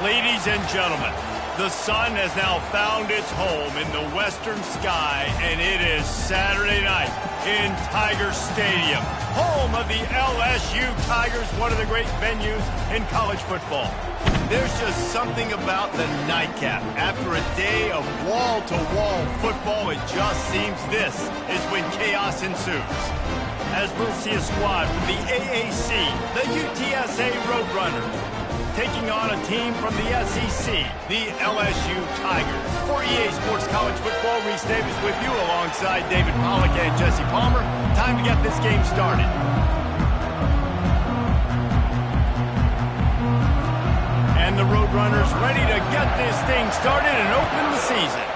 Ladies and gentlemen, the sun has now found its home in the western sky, and it is Saturday night in Tiger Stadium, home of the LSU Tigers, one of the great venues in college football. There's just something about the nightcap. After a day of wall-to-wall football, it just seems this is when chaos ensues. As we'll see a squad from the AAC, the UTSA Roadrunners, taking on a team from the SEC, the LSU Tigers. For EA Sports College Football, Reese Davis with you alongside David Pollack and Jesse Palmer. Time to get this game started. And the Roadrunners ready to get this thing started and open the season.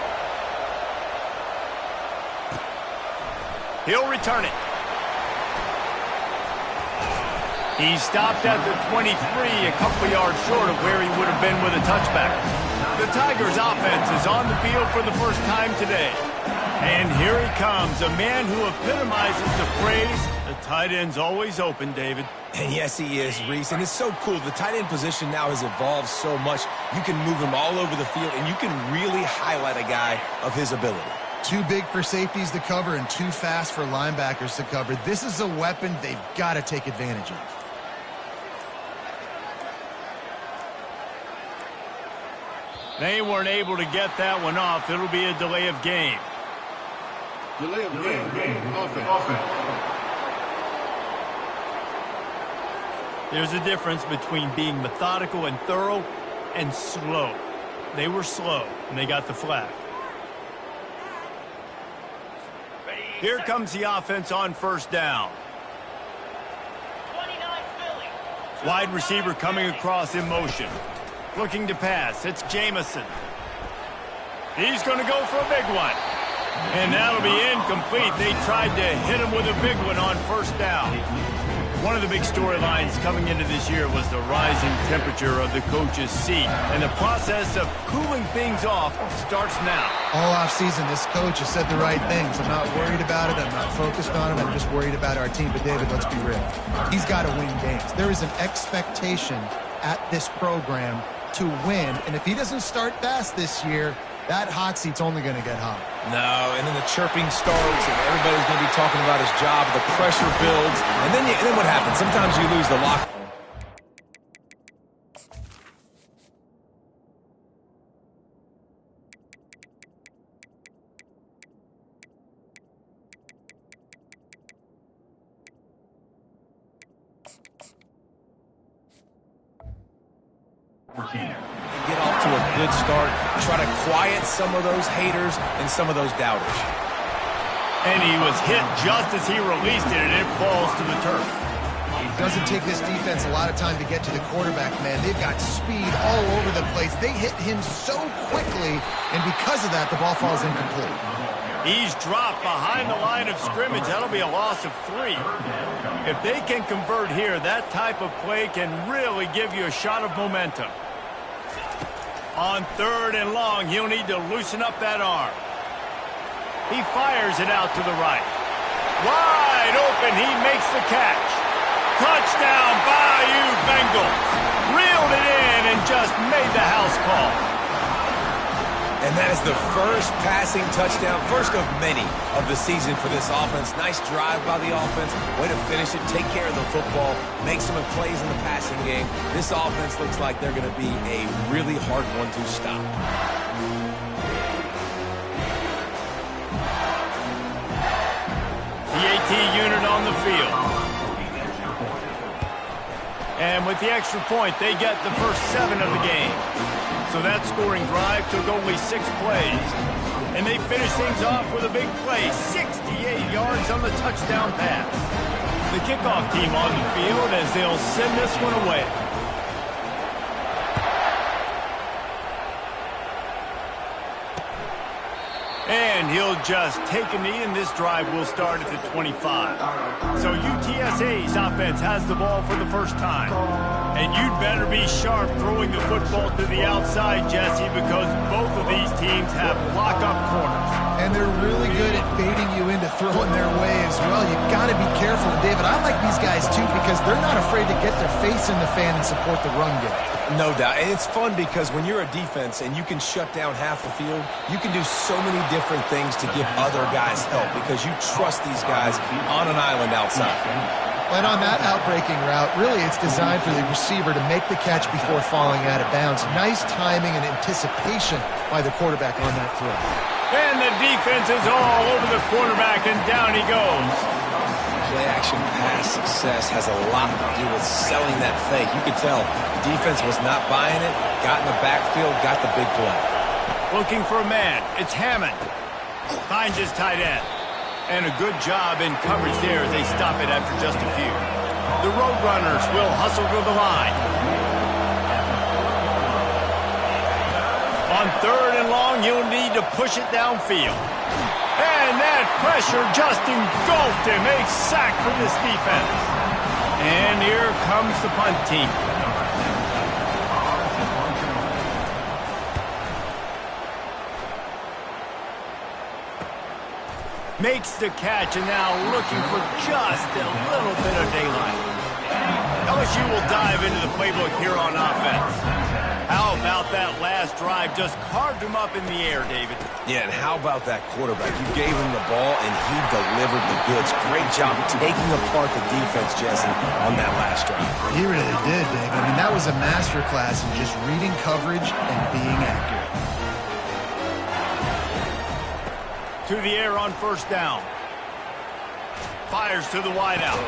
He'll return it. He stopped at the 23, a couple yards short of where he would have been with a touchback. The Tigers' offense is on the field for the first time today. And here he comes, a man who epitomizes the phrase, the tight end's always open, David. And yes, he is, Reese. And it's so cool. The tight end position now has evolved so much. You can move him all over the field, and you can really highlight a guy of his ability. Too big for safeties to cover and too fast for linebackers to cover. This is a weapon they've got to take advantage of. They weren't able to get that one off. It'll be a delay of game. Delay of game. Offense. There's a difference between being methodical and thorough and slow. They were slow, and they got the flag. Here comes the offense on first down. Wide receiver coming across in motion. Looking to pass. It's Jamison. He's going to go for a big one. And that'll be incomplete. They tried to hit him with a big one on first down. One of the big storylines coming into this year was the rising temperature of the coach's seat. And the process of cooling things off starts now. All offseason, this coach has said the right things. I'm not worried about it. I'm not focused on it. I'm just worried about our team. But, David, let's be real. He's got to win games. There is an expectation at this program to win, and if he doesn't start fast this year, that hot seat's only going to get hot. No, and then the chirping starts, and everybody's going to be talking about his job. The pressure builds, and then what happens? Sometimes you lose the lock. Get off to a good start. Try to quiet some of those haters and some of those doubters. And he was hit just as he released it, and it falls to the turf. It doesn't take this defense a lot of time to get to the quarterback, man. They've got speed all over the place. They hit him so quickly, and because of that, the ball falls incomplete. He's dropped behind the line of scrimmage. That'll be a loss of 3. If they can convert here, that type of play can really give you a shot of momentum. On 3rd and long, he'll need to loosen up that arm. He fires it out to the right. Wide open, he makes the catch. Touchdown, Bayou Bengals. Reeled it in and just made the house call. And that is the first passing touchdown, first of many of the season for this offense. Nice drive by the offense. Way to finish it, take care of the football, make some plays in the passing game. This offense looks like they're going to be a really hard one to stop. The AT unit on the field. And with the extra point, they get the first 7 of the game. So that scoring drive took only 6 plays. And they finish things off with a big play, 68 yards on the touchdown pass. The kickoff team on the field as they'll send this one away. And he'll just take a knee, and this drive will start at the 25. So UTSA's offense has the ball for the first time. And you'd better be sharp throwing the football to the outside, Jesse, because both of these teams have lock-up corners. And they're really good at baiting you into throwing their way as well. You've got to be careful. And David, I like these guys too because they're not afraid to get their face in the fan and support the run game. No doubt. And it's fun because when you're a defense and you can shut down half the field, you can do so many different things to give other guys help because you trust these guys on an island outside. And on that outbreaking route, really it's designed for the receiver to make the catch before falling out of bounds. Nice timing and anticipation by the quarterback on that throw. And the defense is all over the quarterback, and down he goes. Play-action pass success has a lot to do with selling that fake. You could tell defense was not buying it, got in the backfield, got the big play. Looking for a man. It's Hammond. Finds his tight end. And a good job in coverage there as they stop it after just a few. The Roadrunners will hustle to the line. On 3rd and long, you'll need to push it downfield. And that pressure just engulfed him. A sack for this defense. And here comes the punt team. Makes the catch and now looking for just a little bit of daylight. LSU will dive into the playbook here on offense. How about that last drive? Just carved him up in the air, David. Yeah, and how about that quarterback? You gave him the ball, and he delivered the goods. Great job taking apart the defense, Jesse, on that last drive. He really did, David. I mean, that was a masterclass in just reading coverage and being accurate. To the air on 1st down. Fires to the wideout.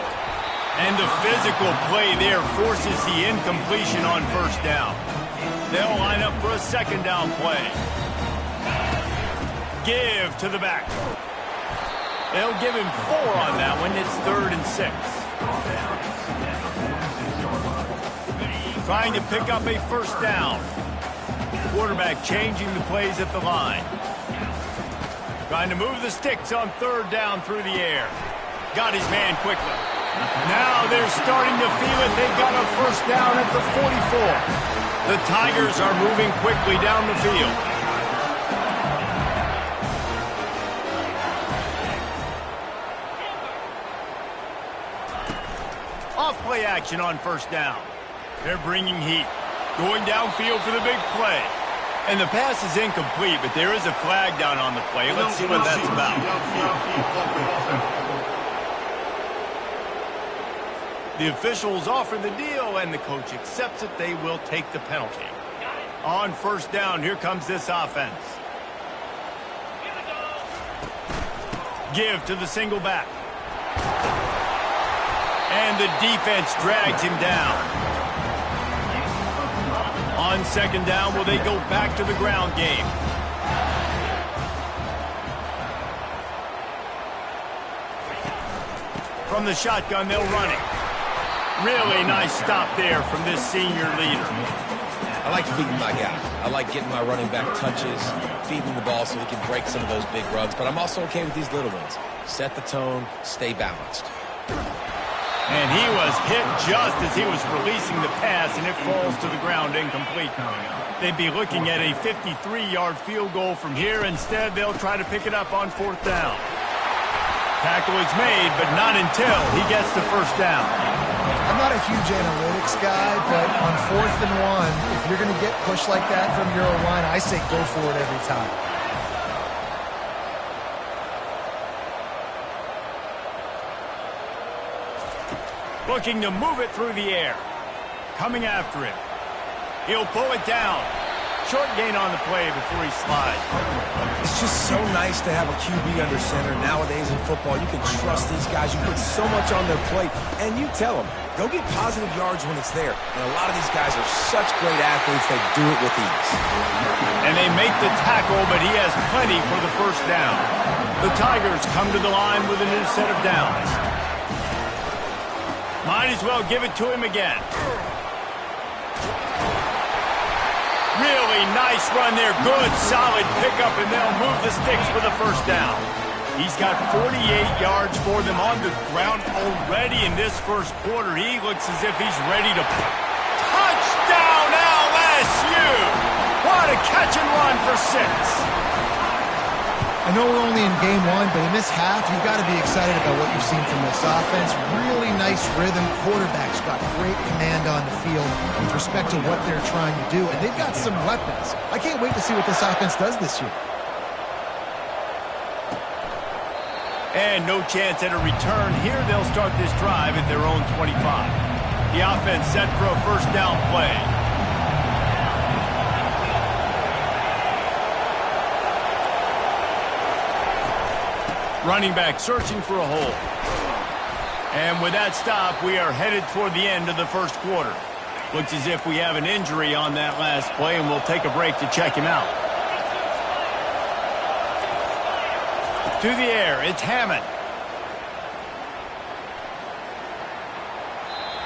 And the physical play there forces the incompletion on 1st down. They'll line up for a 2nd down play. Give to the back. They'll give him 4 on that one. It's 3rd and 6. Trying to pick up a 1st down. Quarterback changing the plays at the line. Trying to move the sticks on 3rd down through the air. Got his man quickly. Now they're starting to feel it. They've got a 1st down at the 44. The Tigers are moving quickly down the field. Off play action on 1st down. They're bringing heat. Going downfield for the big play. And the pass is incomplete, but there is a flag down on the play. Let's see what that's about. The officials offer the deal, and the coach accepts it. They will take the penalty. On 1st down, here comes this offense. Give to the single back. And the defense drags him down. On 2nd down, will they go back to the ground game? From the shotgun, they'll run it. Really nice stop there from this senior leader. I like feeding my guy. I like getting my running back touches, feeding the ball so he can break some of those big runs. But I'm also okay with these little ones. Set the tone, stay balanced. And he was hit just as he was releasing the pass, and it falls to the ground incomplete. They'd be looking at a 53-yard field goal from here. Instead, they'll try to pick it up on 4th down. Tackle is made, but not until he gets the 1st down. I'm not a huge analytics guy, but on 4th and 1, if you're going to get pushed like that from your own line, I say go for it every time. Looking to move it through the air. Coming after him. He'll pull it down. Short gain on the play before he slides. It's just so nice to have a QB under center. Nowadays in football, you can trust these guys. You put so much on their plate, and you tell them, go get positive yards when it's there. And a lot of these guys are such great athletes, they do it with ease. And they make the tackle, but he has plenty for the 1st down. The Tigers come to the line with a new set of downs. Might as well give it to him again. Really nice run there. Good, solid pickup, and they'll move the sticks for the 1st down. He's got 48 yards for them on the ground already in this 1st quarter. He looks as if he's ready to... Touchdown, LSU! What a catch and run for 6. I know we're only in game one, but in this half, you've got to be excited about what you've seen from this offense. Really nice rhythm. Quarterback's got great command on the field with respect to what they're trying to do, and they've got some weapons. I can't wait to see what this offense does this year. And no chance at a return. Here they'll start this drive at their own 25. The offense set for a first down play. Running back searching for a hole. And with that stop, we are headed toward the end of the first quarter. Looks as if we have an injury on that last play, and we'll take a break to check him out. To the air, it's Hammond.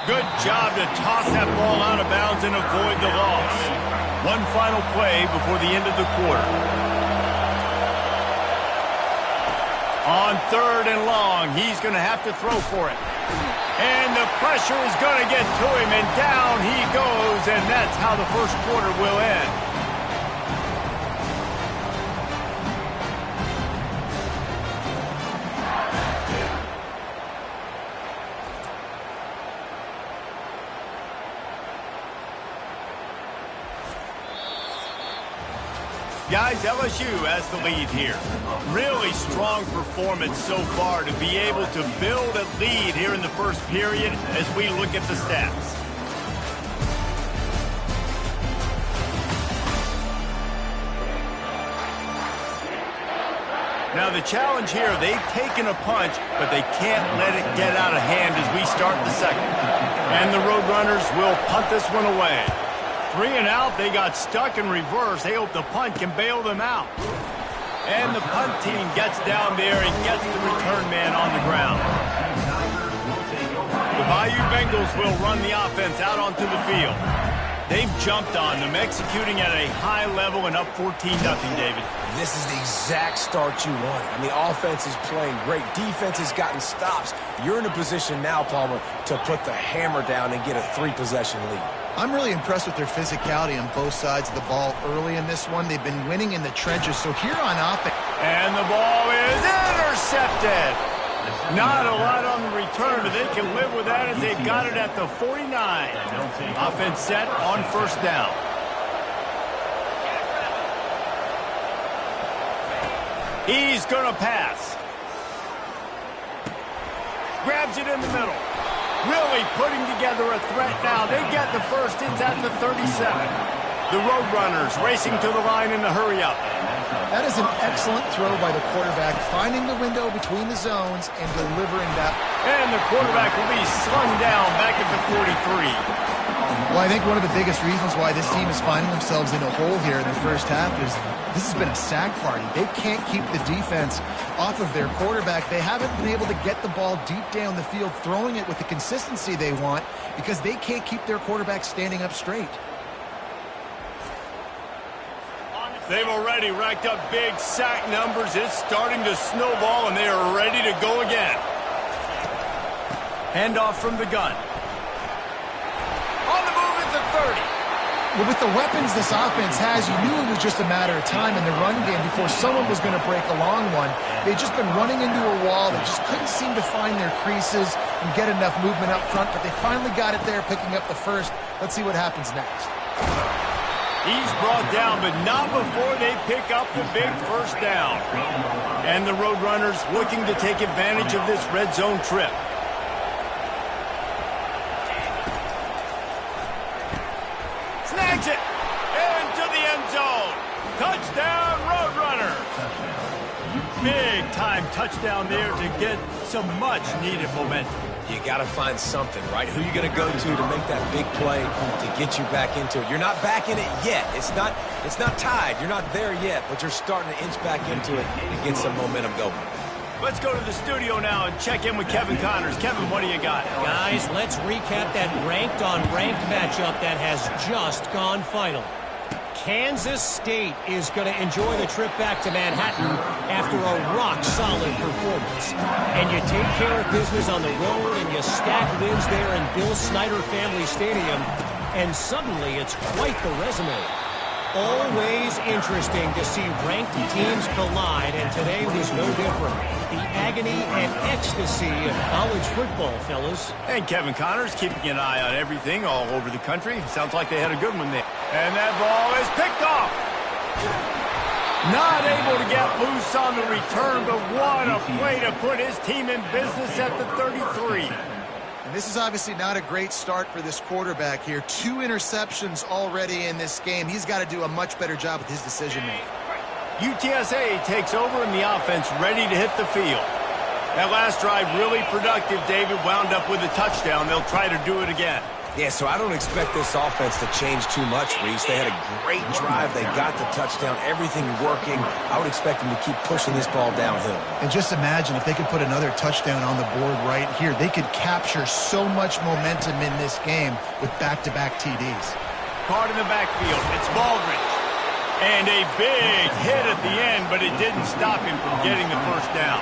Good job to toss that ball out of bounds and avoid the loss. One final play before the end of the quarter. On 3rd and long, he's going to have to throw for it. And the pressure is going to get to him, and down he goes, and that's how the first quarter will end. Guys, LSU has the lead here. Really strong performance so far to be able to build a lead here in the first period as we look at the stats. Now the challenge here, they've taken a punch, but they can't let it get out of hand as we start the second. And the Roadrunners will punt this one away. 3 and out, they got stuck in reverse. They hope the punt can bail them out. And the punt team gets down there and gets the return man on the ground. The Bayou Bengals will run the offense out onto the field. They've jumped on them, executing at a high level and up 14-0, David. This is the exact start you want. I mean, offense is playing great. Defense has gotten stops. You're in a position now, Palmer, to put the hammer down and get a 3-possession lead. I'm really impressed with their physicality on both sides of the ball early in this one. They've been winning in the trenches, so here on offense. And the ball is intercepted. Not a lot on the return, but they can live with that as they've got it at the 49. Offense set on first down. He's going to pass. Grabs it in the middle. Really putting together a threat now. They get the first. It's at the 37. The Roadrunners racing to the line in the hurry-up. That is an excellent throw by the quarterback, finding the window between the zones and delivering that. And the quarterback will be slung down back at the 43. Well, I think one of the biggest reasons why this team is finding themselves in a hole here in the first half is this has been a sack party. They can't keep the defense off of their quarterback. They haven't been able to get the ball deep down the field, throwing it with the consistency they want because they can't keep their quarterback standing up straight. They've already racked up big sack numbers. It's starting to snowball, and they are ready to go again. Handoff from the gun. On the move at the 30. Well, with the weapons this offense has, you knew it was just a matter of time in the run game before someone was going to break a long one. They'd just been running into a wall. They just couldn't seem to find their creases and get enough movement up front, but they finally got it there, picking up the first. Let's see what happens next. He's brought down, but not before they pick up the big first down. And the Roadrunners looking to take advantage of this red zone trip. Snags it into the end zone. Touchdown, Roadrunners. Big time touchdown there to get some much needed momentum. You got to find something, right? Who you going to go to make that big play to get you back into it? You're not back in it yet. It's not tied. You're not there yet, but you're starting to inch back into it and get some momentum going. Let's go to the studio now and check in with Kevin Connors. Kevin, what do you got? Guys, let's recap that ranked-on-ranked matchup that has just gone final. Kansas State is going to enjoy the trip back to Manhattan after a rock-solid performance. And you take care of business on the road and you stack wins there in Bill Snyder Family Stadium, and suddenly it's quite the resume. Always interesting to see ranked teams collide, and today was no different. The agony and ecstasy of college football, fellas. And Kevin Connors keeping an eye on everything all over the country. Sounds like they had a good one there. And that ball is picked off. Not able to get loose on the return, but what a play to put his team in business at the 33. And this is obviously not a great start for this quarterback here. 2 interceptions already in this game. He's got to do a much better job with his decision-making. UTSA takes over and the offense ready to hit the field. That last drive really productive. David wound up with a touchdown. They'll try to do it again. Yeah, so I don't expect this offense to change too much, Reese. They had a great drive. They got the touchdown. Everything working. I would expect them to keep pushing this ball downhill. And just imagine if they could put another touchdown on the board right here. They could capture so much momentum in this game with back-to-back TDs. Caught in the backfield. It's Baldridge. And a big hit at the end, but it didn't stop him from getting the first down.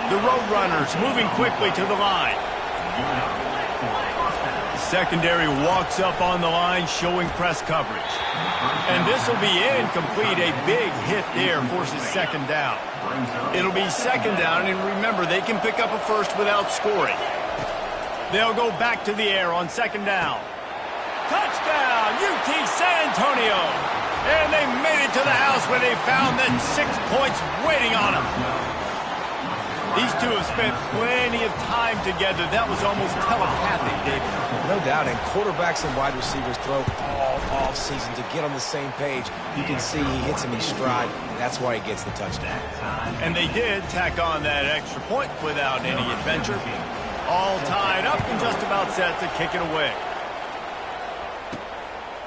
The Roadrunners moving quickly to the line. Secondary walks up on the line, showing press coverage. And this will be incomplete. A big hit there forces second down. It'll be second down, and remember, they can pick up a first without scoring. They'll go back to the air on second down. Touchdown, UT San Antonio! And they made it to the house where they found that 6 points waiting on them. These two have spent plenty of time together. That was almost telepathic, David. No doubt, and quarterbacks and wide receivers throw all offseason to get on the same page. You can see he hits him in stride. That's why he gets the touchdown. And they did tack on that extra point without any adventure. All tied up and just about set to kick it away.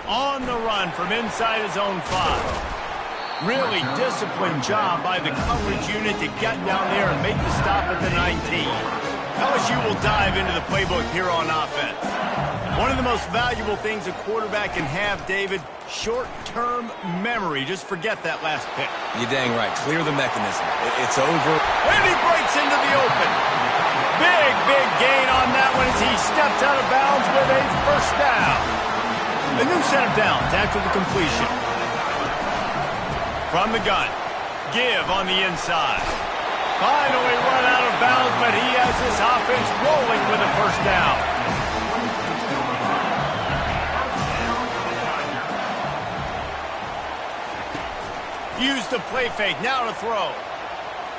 On the run from inside his own 5. Really disciplined job by the coverage unit to get down there and make the stop at the 19. LSU will dive into the playbook here on offense. One of the most valuable things a quarterback can have, David, short-term memory. Just forget that last pick. You're dang right. Clear the mechanism. It's over. And he breaks into the open. Big gain on that one as he steps out of bounds with a first down. A new set of downs after the completion. From the gun, give on the inside. Finally run out of bounds, but he has this offense rolling with a first down. Use the play fake, now to throw.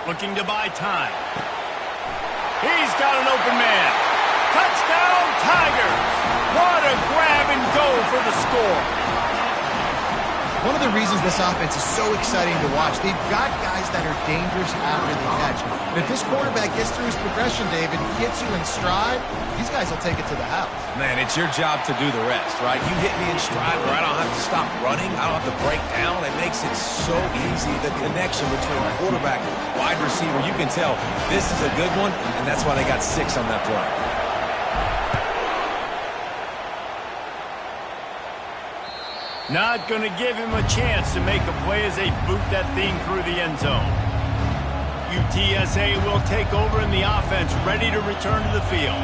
Looking to buy time. He's got an open man. Touchdown, Tigers! What a grab and go for the score. One of the reasons this offense is so exciting to watch, they've got guys that are dangerous after the catch. And if this quarterback gets through his progression, David, gets you in stride, these guys will take it to the house. Man, it's your job to do the rest, right? You hit me in stride where I don't have to stop running. I don't have to break down. It makes it so easy. The connection between quarterback and wide receiver, you can tell this is a good one, and that's why they got 6 on that play. Not going to give him a chance to make a play as they boot that thing through the end zone. UTSA will take over in the offense, ready to return to the field.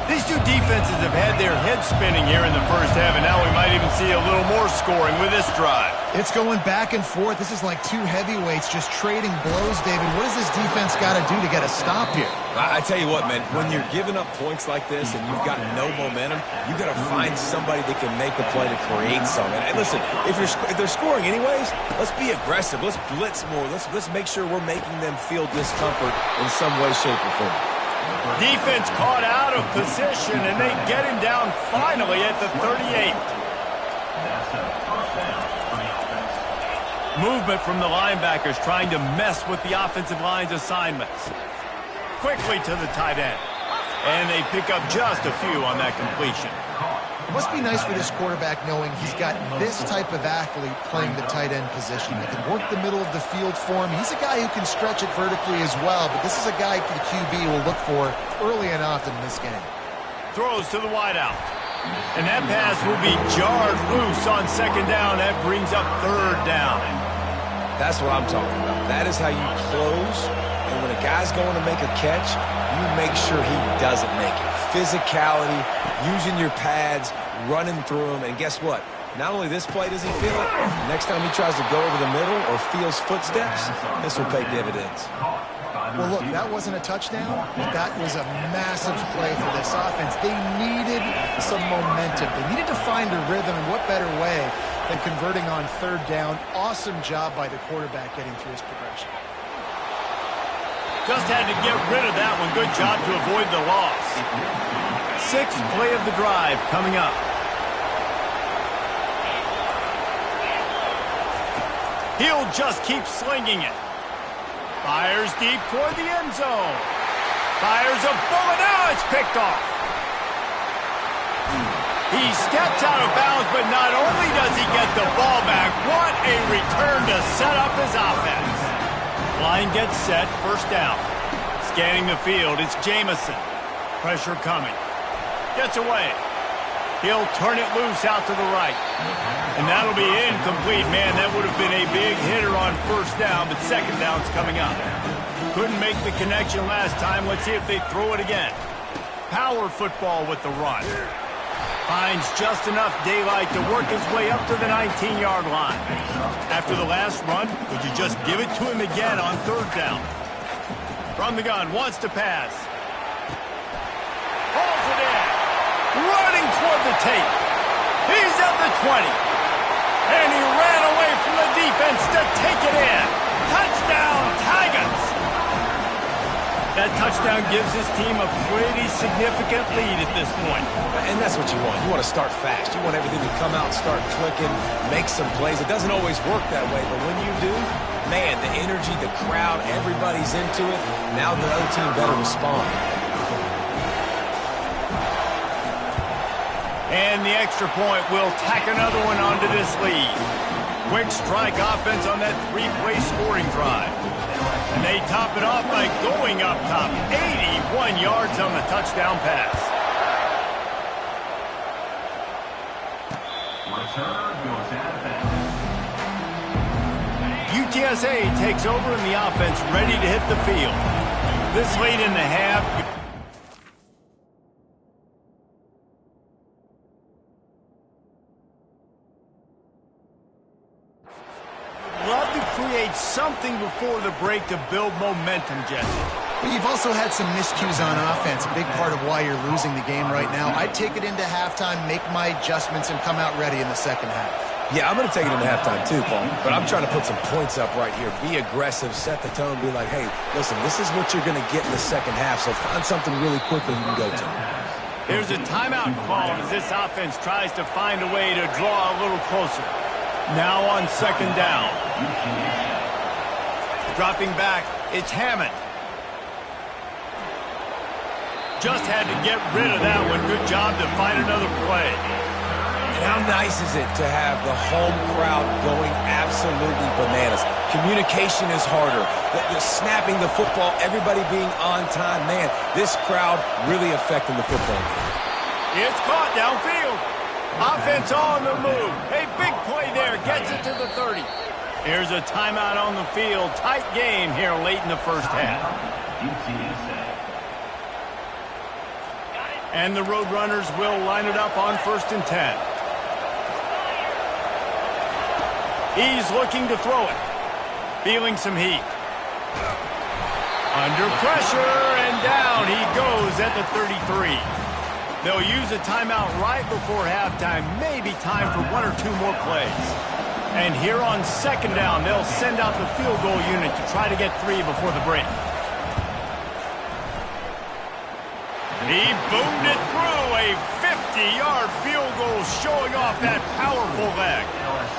These two defenses have had their heads spinning here in the first half, and now we might even see a little more scoring with this drive. It's going back and forth. This is like 2 heavyweights just trading blows, David. What does this defense got to do to get a stop here? I tell you what, man, when you're giving up points like this and you've got no momentum, you got to find somebody that can make a play to create something. And listen, if they're scoring anyways, let's be aggressive. Let's blitz more. Let's make sure we're making them feel discomfort in some way, shape, or form. Defense caught out of position, and they get him down finally at the 38. Movement from the linebackers trying to mess with the offensive line's assignments. Quickly to the tight end. And they pick up just a few on that completion. It must be nice for this quarterback knowing he's got this type of athlete playing the tight end position. He can work the middle of the field for him. He's a guy who can stretch it vertically as well, but this is a guy the QB will look for early and often in this game. Throws to the wideout. And that pass will be jarred loose on second down. That brings up third down. That's what I'm talking about. That is how you close. And when a guy's going to make a catch, you make sure he doesn't make it. Physicality, using your pads, running through them, and guess what? Not only this play does he feel it, next time he tries to go over the middle or feels footsteps, this will pay dividends. Well, look, that wasn't a touchdown, but that was a massive play for this offense. They needed some momentum. They needed to find a rhythm, and what better way than converting on third down. Awesome job by the quarterback getting through his progression. Just had to get rid of that one. Good job to avoid the loss. Sixth play of the drive coming up. He'll just keep slinging it. Fires deep toward the end zone. Fires a bullet. Now it's picked off. He steps out of bounds, but not only does he get the ball back, what a return to set up his offense. Line gets set, first down. Scanning the field, it's Jamison. Pressure coming. Gets away. He'll turn it loose out to the right. And that'll be incomplete. Man, that would have been a big hitter on first down, but second down's coming up. Couldn't make the connection last time. Let's see if they throw it again. Power football with the run. Finds just enough daylight to work his way up to the 19-yard line. After the last run, would you just give it to him again on third down? From the gun, wants to pass. Holds it in. Running toward the tape. He's at the 20. And he ran away from the defense to take it in. Touchdown, Tigers! That touchdown gives his team a pretty significant lead at this point. And that's what you want. You want to start fast. You want everything to come out, start clicking, make some plays. It doesn't always work that way, but when you do, man, the energy, the crowd, everybody's into it. Now the other team better respond. And the extra point will tack another one onto this lead. Quick strike offense on that three-play scoring drive. And they top it off by going up top. 81 yards on the touchdown pass. UTSA takes over and the offense ready to hit the field. This late in the half. Love to create something before the break to build momentum, Jesse. But you've also had some miscues on offense, a big part of why you're losing the game right now. I'd take it into halftime, make my adjustments, and come out ready in the second half. Yeah, I'm going to take it into halftime too, Paul. But I'm trying to put some points up right here. Be aggressive, set the tone, be like, hey, listen, this is what you're going to get in the second half, so find something really quickly you can go to. There's a timeout call as this offense tries to find a way to draw a little closer. Now on second down. Dropping back, it's Hammond. Just had to get rid of that one. Good job to find another play. And how nice is it to have the home crowd going absolutely bananas? Communication is harder. The snapping the football, everybody being on time. Man, this crowd really affecting the football game. It's caught downfield. Offense on the move. A big play there. Gets it to the 30. Here's a timeout on the field. Tight game here late in the first half. And the Roadrunners will line it up on 1st and 10. He's looking to throw it. Feeling some heat. Under pressure, and down he goes at the 33. They'll use a timeout right before halftime. Maybe time for one or two more plays. And here on second down, they'll send out the field goal unit to try to get 3 before the break. He boomed it through, a 50-yard field goal showing off that powerful leg.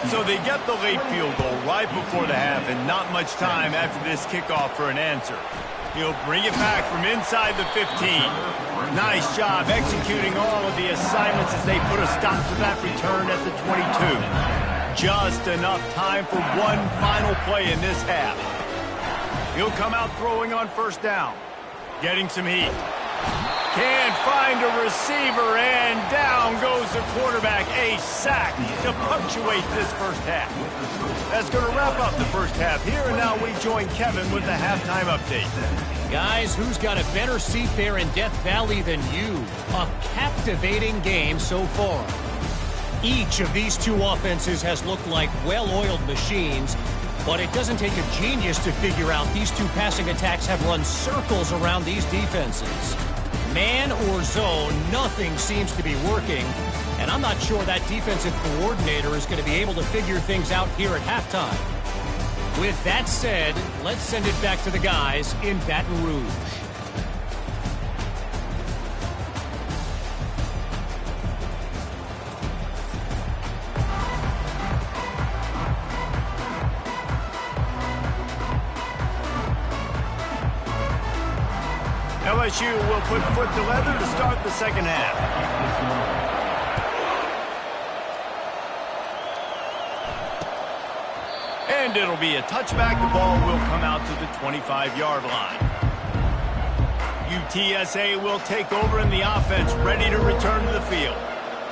So they get the late field goal right before the half and not much time after this kickoff for an answer. He'll bring it back from inside the 15. Nice job executing all of the assignments as they put a stop to that return at the 22. Just enough time for one final play in this half. He'll come out throwing on first down. Getting some heat. Can't find a receiver, and down goes the quarterback. A sack to punctuate this first half. That's going to wrap up the first half here, and now we join Kevin with the halftime update. Guys, who's got a better seat there in Death Valley than you? A captivating game so far. Each of these two offenses has looked like well-oiled machines, but it doesn't take a genius to figure out these two passing attacks have run circles around these defenses. Man or zone, nothing seems to be working, and I'm not sure that defensive coordinator is going to be able to figure things out here at halftime. With that said, let's send it back to the guys in Baton Rouge. LSU will put foot to leather to start the second half. And it'll be a touchback. The ball will come out to the 25-yard line. UTSA will take over in the offense, ready to return to the field.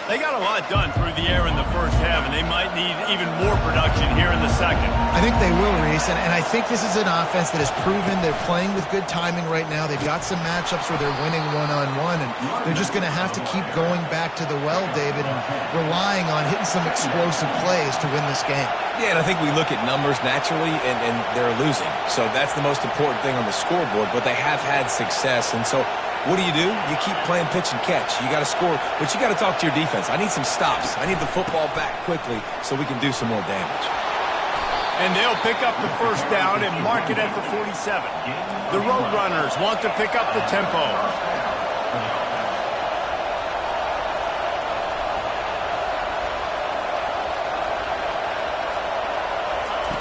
They got a lot done through the air in the first half, and they might need even more production here in the second. I think they will, Reese, and I think this is an offense that has proven they're playing with good timing right now. They've got some matchups where they're winning one-on-one, and they're just going to have to keep going back to the well, David, and relying on hitting some explosive plays to win this game. Yeah, and I think we look at numbers naturally, and they're losing. So that's the most important thing on the scoreboard, but they have had success, and so what do? You keep playing pitch and catch. You got to score, but you got to talk to your defense. I need some stops. I need the football back quickly so we can do some more damage. And they'll pick up the first down and mark it at the 47. The Roadrunners want to pick up the tempo.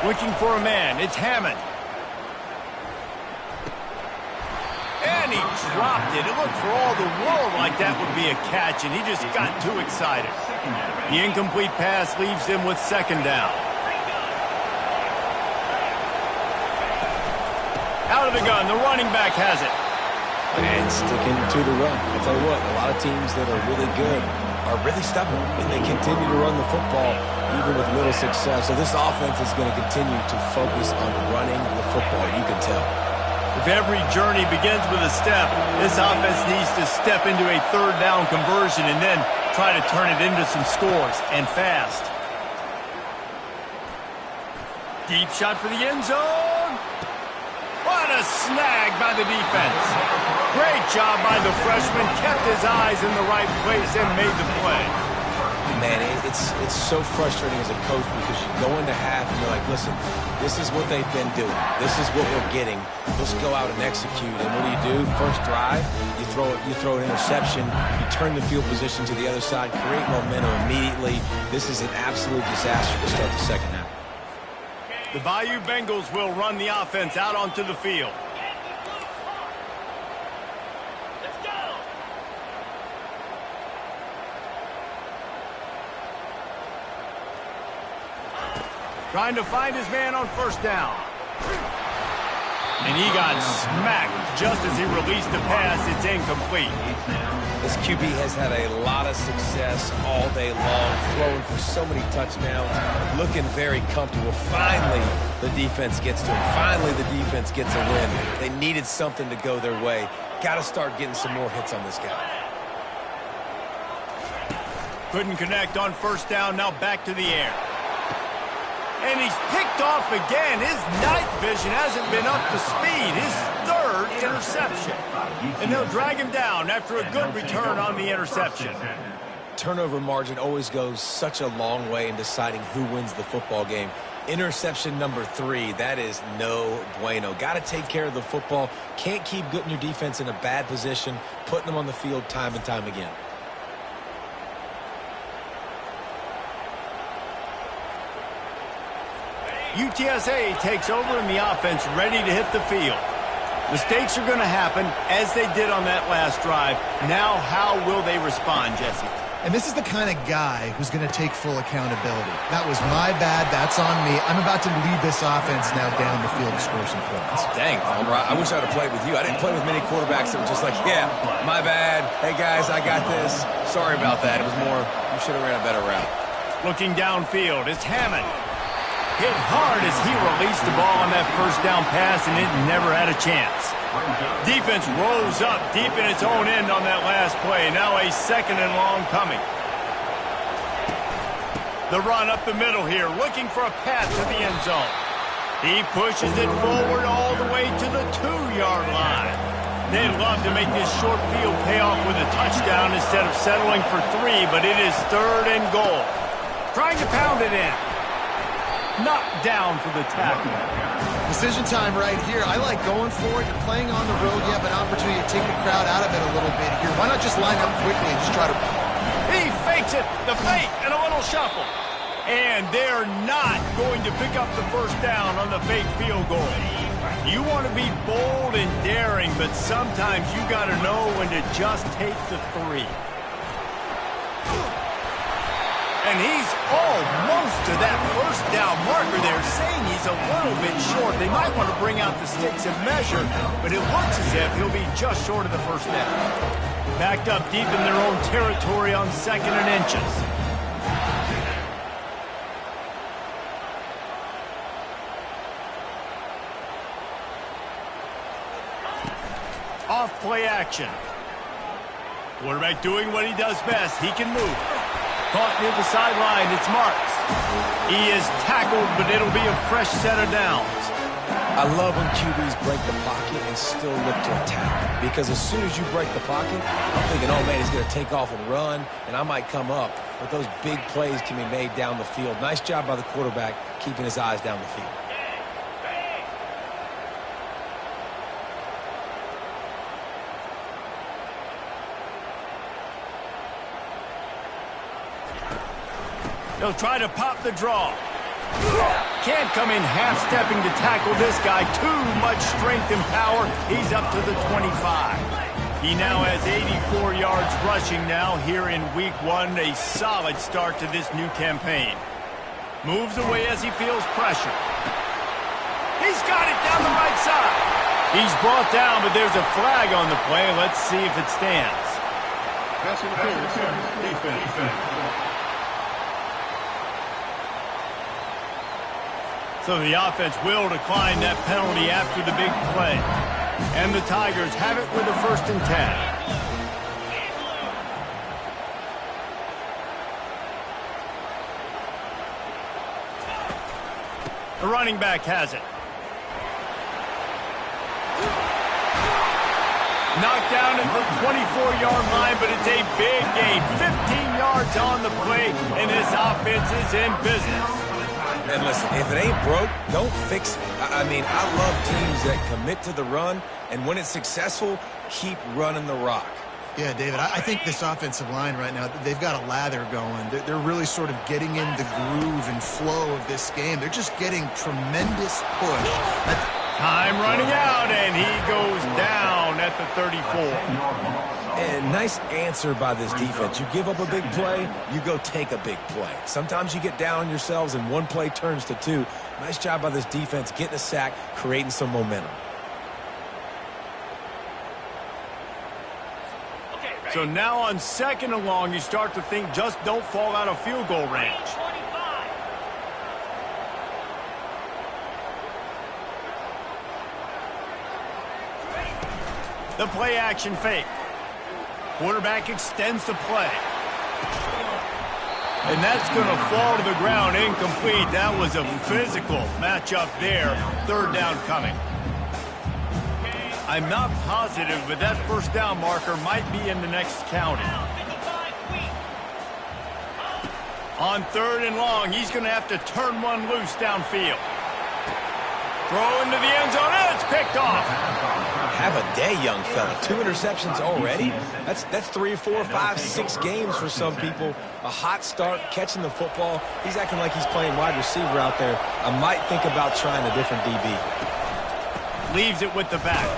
Looking for a man. It's Hammond. And he dropped it. It looked for all the world like that would be a catch, and he just got too excited. The incomplete pass leaves him with second down. Out of the gun, the running back has it. And sticking to the run. I'll tell you what, a lot of teams that are really good are really stubborn, and they continue to run the football even with little success. So this offense is going to continue to focus on running the football. You can tell. If every journey begins with a step, this offense needs to step into a third down conversion and then try to turn it into some scores, and fast. Deep shot for the end zone. What a snag by the defense. Great job by the freshman. Kept his eyes in the right place and made the play. Man, it's so frustrating as a coach because you go into half and you're like, listen, this is what they've been doing. This is what we're getting. Let's go out and execute. And what do? First drive, you throw an interception, you turn the field position to the other side, create momentum immediately. This is an absolute disaster to start the second half. The Bayou Bengals will run the offense out onto the field. Trying to find his man on first down. And he got smacked just as he released the pass. It's incomplete. This QB has had a lot of success all day long, throwing for so many touchdowns, looking very comfortable. Finally, the defense gets to him. Finally, the defense gets a win. They needed something to go their way. Got to start getting some more hits on this guy. Couldn't connect on first down. Now back to the air. And he's picked off again. His night vision hasn't been up to speed. His third interception. And they'll drag him down after a good return on the interception. Turnover margin always goes such a long way in deciding who wins the football game. Interception number 3, that is no bueno. Got to take care of the football. Can't keep putting your defense in a bad position, putting them on the field time and time again. UTSA takes over in the offense, ready to hit the field. Mistakes are going to happen, as they did on that last drive. Now, how will they respond, Jesse? And this is the kind of guy who's going to take full accountability. That was my bad. That's on me. I'm about to lead this offense now down the field to score some points. Dang, Palmer, I wish I'd have played with you. I didn't play with many quarterbacks that were just like, yeah, my bad. Hey, guys, I got this. Sorry about that. It was more, you should have ran a better route. Looking downfield, it's Hammond. Hit hard as he released the ball on that first down pass, and it never had a chance. Defense rose up deep in its own end on that last play. Now a second and long coming. The run up the middle here, looking for a path to the end zone. He pushes it forward all the way to the 2-yard line. They'd love to make this short field pay off with a touchdown instead of settling for 3, but it is 3rd and goal. Trying to pound it in. Knocked down for the tackle. Decision time right here. I like going for it. You're playing on the road. You have an opportunity to take the crowd out of it a little bit here. Why not just line up quickly and just try to... He fakes it, the fake, and a little shuffle. And they're not going to pick up the first down on the fake field goal. You want to be bold and daring, but sometimes you got to know when to just take the 3. And he's almost to that first down marker there, saying he's a little bit short. They might want to bring out the sticks and measure, but it looks as if he'll be just short of the first down. Backed up deep in their own territory on 2nd and inches. Off play action. Quarterback doing what he does best. He can move. Caught near the sideline. It's Marks. He is tackled, but it'll be a fresh set of downs. I love when QBs break the pocket and still look to attack. Because as soon as you break the pocket, I'm thinking, oh, man, he's going to take off and run, and I might come up. But those big plays can be made down the field. Nice job by the quarterback keeping his eyes down the field. They'll try to pop the draw. Can't come in half-stepping to tackle this guy. Too much strength and power. He's up to the 25. He now has 84 yards rushing now here in Week 1. A solid start to this new campaign. Moves away as he feels pressure. He's got it down the right side. He's brought down, but there's a flag on the play. Let's see if it stands. Pass interference. Defense. So the offense will decline that penalty after the big play. And the Tigers have it with a 1st and 10. The running back has it. Knocked down at the 24-yard line, but it's a big gain. 15 yards on the play, and this offense is in business. And listen, if it ain't broke, don't fix it. I mean, I love teams that commit to the run, and when it's successful, keep running the rock. Yeah, David, I think this offensive line right now, they've got a lather going. They're really sort of getting in the groove and flow of this game. They're just getting tremendous push. Time running out, and he goes down at the 34. And nice answer by this defense. You give up a big play, you go take a big play. Sometimes you get down on yourselves and one play turns to 2. Nice job by this defense getting a sack, creating some momentum. So now on 2nd and long, you start to think just don't fall out of field goal range. The play action fake. Quarterback extends the play. And that's going to fall to the ground incomplete. That was a physical matchup there. 3rd down coming. I'm not positive, but that 1st down marker might be in the next county. On 3rd and long, he's going to have to turn one loose downfield. Throw into the end zone, and it's picked off. Have a day, young fella. 2 interceptions already? That's 3, 4, 5, 6 games for some people. A hot start, catching the football. He's acting like he's playing wide receiver out there. I might think about trying a different DB. Leaves it with the back.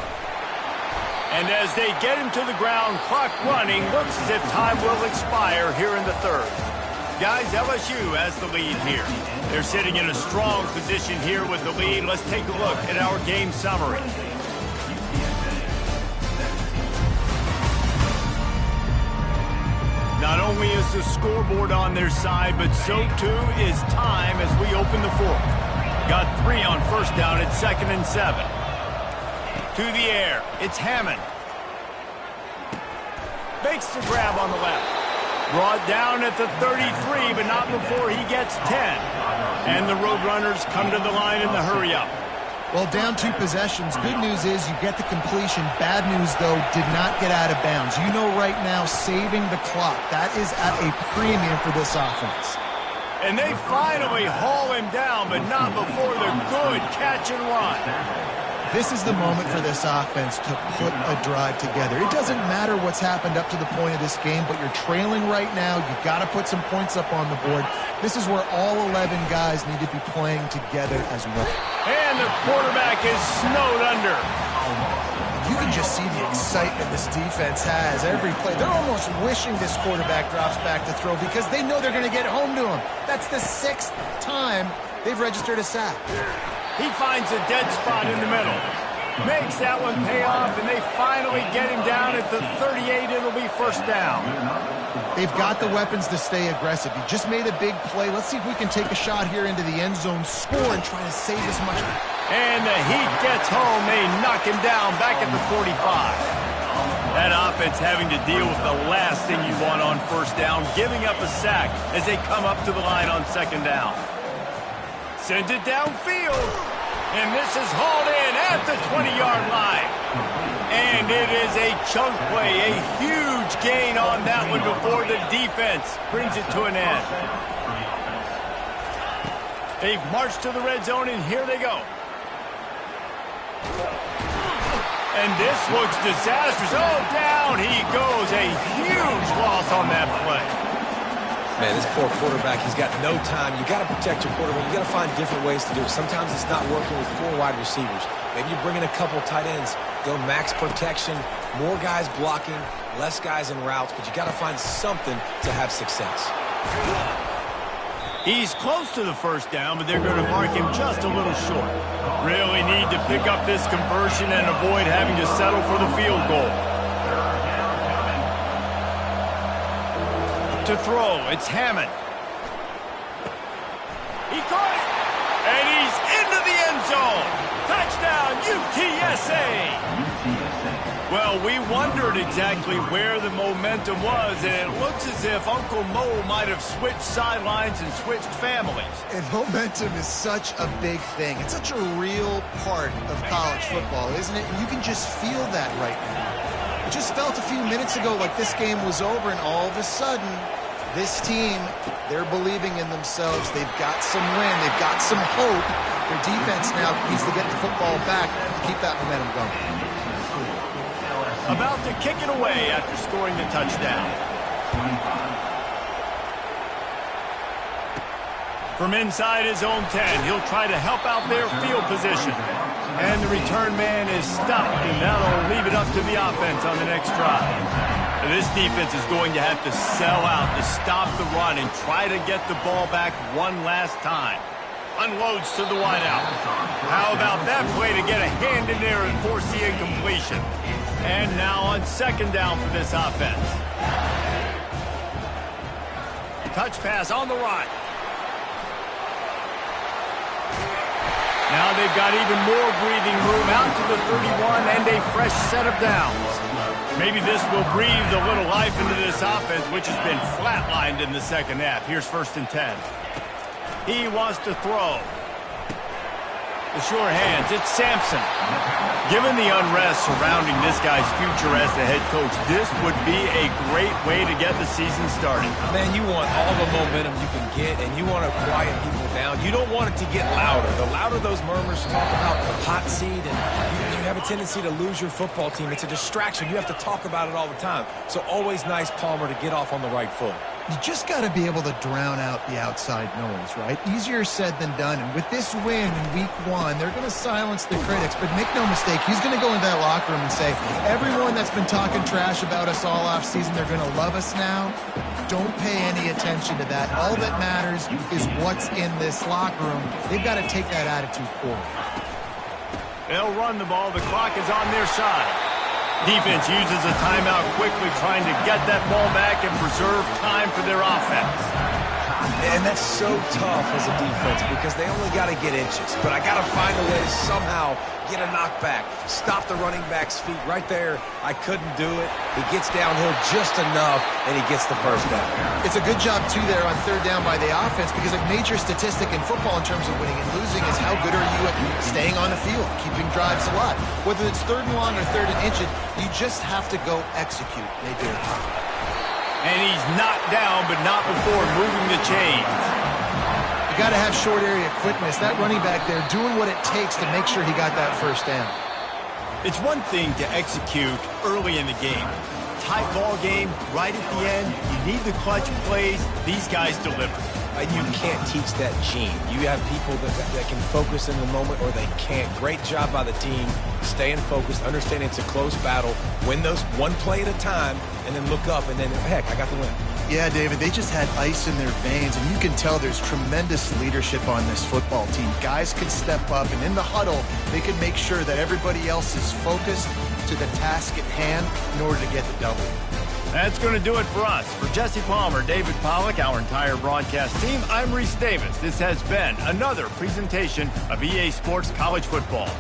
And as they get him to the ground, clock running, looks as if time will expire here in the 3rd. Guys, LSU has the lead here. They're sitting in a strong position here with the lead. Let's take a look at our game summary. Not only is the scoreboard on their side, but so too is time as we open the 4th. Got 3 on 1st down at 2nd and 7. To the air, it's Hammond. Makes the grab on the left. Brought down at the 33, but not before he gets 10. And the Roadrunners come to the line in the hurry-up. Well, down 2 possessions. Good news is you get the completion. Bad news, though, did not get out of bounds. You know right now, saving the clock. That is at a premium for this offense. And they finally haul him down, but not before the good catch and run. This is the moment for this offense to put a drive together. It doesn't matter what's happened up to the point of this game, but you're trailing right now. You've got to put some points up on the board. This is where all 11 guys need to be playing together as one. And the quarterback is snowed under. You can just see the excitement this defense has every play. They're almost wishing this quarterback drops back to throw because they know they're going to get home to him. That's the 6th time they've registered a sack. He finds a dead spot in the middle. Makes that one pay off, and they finally get him down at the 38. It'll be first down. They've got the weapons to stay aggressive. He just made a big play. Let's see if we can take a shot here into the end zone, score, and try to save as much. And the Heat gets home. They knock him down back at the 45. That offense having to deal with the last thing you want on first down, giving up a sack as they come up to the line on second down. Sends it downfield, and this is hauled in at the 20-yard line. And it is a chunk play, a huge gain on that one before the defense brings it to an end. They've marched to the red zone, and here they go. And this looks disastrous. Oh, down he goes. A huge loss on that play. Man, this poor quarterback, he's got no time. You got to protect your quarterback. You got to find different ways to do it. Sometimes it's not working with 4 wide receivers. Maybe you bring in a couple tight ends, go max protection, more guys blocking, less guys in routes, but you got to find something to have success. He's close to the first down, but they're going to mark him just a little short. Really need to pick up this conversion and avoid having to settle for the field goal. To throw, it's Hammond. He caught it, and he's into the end zone. Touchdown, UTSA. Well, we wondered exactly where the momentum was, and it looks as if Uncle Mo might have switched sidelines and switched families. And momentum is such a big thing. It's such a real part of college football, isn't it? And you can just feel that right now. It just felt a few minutes ago like this game was over, and all of a sudden, this team, they're believing in themselves. They've got some wind. They've got some hope. Their defense now needs to get the football back to keep that momentum going. About to kick it away after scoring the touchdown. From inside his own 10, he'll try to help out their field position. And the return man is stopped, and that'll leave it up to the offense on the next drive. This defense is going to have to sell out to stop the run and try to get the ball back one last time. Unloads to the wideout. How about that play to get a hand in there and force the incompletion? And now on second down for this offense. Touch pass on the run. Now they've got even more breathing room out to the 31 and a fresh set of downs. Maybe this will breathe a little life into this offense, which has been flatlined in the second half. Here's 1st and 10. He wants to throw. The sure hands, it's Sampson. Given the unrest surrounding this guy's future as the head coach, this would be a great way to get the season started. Man, you want all the momentum you can get, and you want to quiet people down. You don't want it to get louder. The louder those murmurs talk about the hot seat, and you have a tendency to lose your football team. It's a distraction. You have to talk about it all the time. So always nice, Palmer, to get off on the right foot. You just got to be able to drown out the outside noise, right? Easier said than done. And with this win in week 1, they're going to silence the critics. But make no mistake, he's going to go into that locker room and say, everyone that's been talking trash about us all offseason, they're going to love us now. Don't pay any attention to that. All that matters is what's in this locker room. They've got to take that attitude forward. They'll run the ball. The clock is on their side. Defense uses a timeout quickly, trying to get that ball back and preserve time for their offense. And that's so tough as a defense because they only got to get inches. But I got to find a way to somehow get a knockback, stop the running back's feet right there. I couldn't do it. He gets downhill just enough, and he gets the first down. It's a good job, too, there on third down by the offense because a major statistic in football in terms of winning and losing is how good are you at staying on the field, keeping drives alive. Whether it's third and long or third and inches, you just have to go execute. They did. And he's knocked down, but not before moving the chains. You got to have short area quickness. That running back there doing what it takes to make sure he got that first down. It's one thing to execute early in the game. Tight ball game, right at the end, you need the clutch plays. These guys deliver. You can't teach that gene. You have people that can focus in the moment or they can't. Great job by the team, staying focused, understanding it's a close battle, win those one play at a time, and then look up, and then, heck, I got the win. Yeah, David, they just had ice in their veins, and you can tell there's tremendous leadership on this football team. Guys can step up, and in the huddle, they can make sure that everybody else is focused to the task at hand in order to get the W. That's going to do it for us. For Jesse Palmer, David Pollack, our entire broadcast team, I'm Reese Davis. This has been another presentation of EA Sports College Football.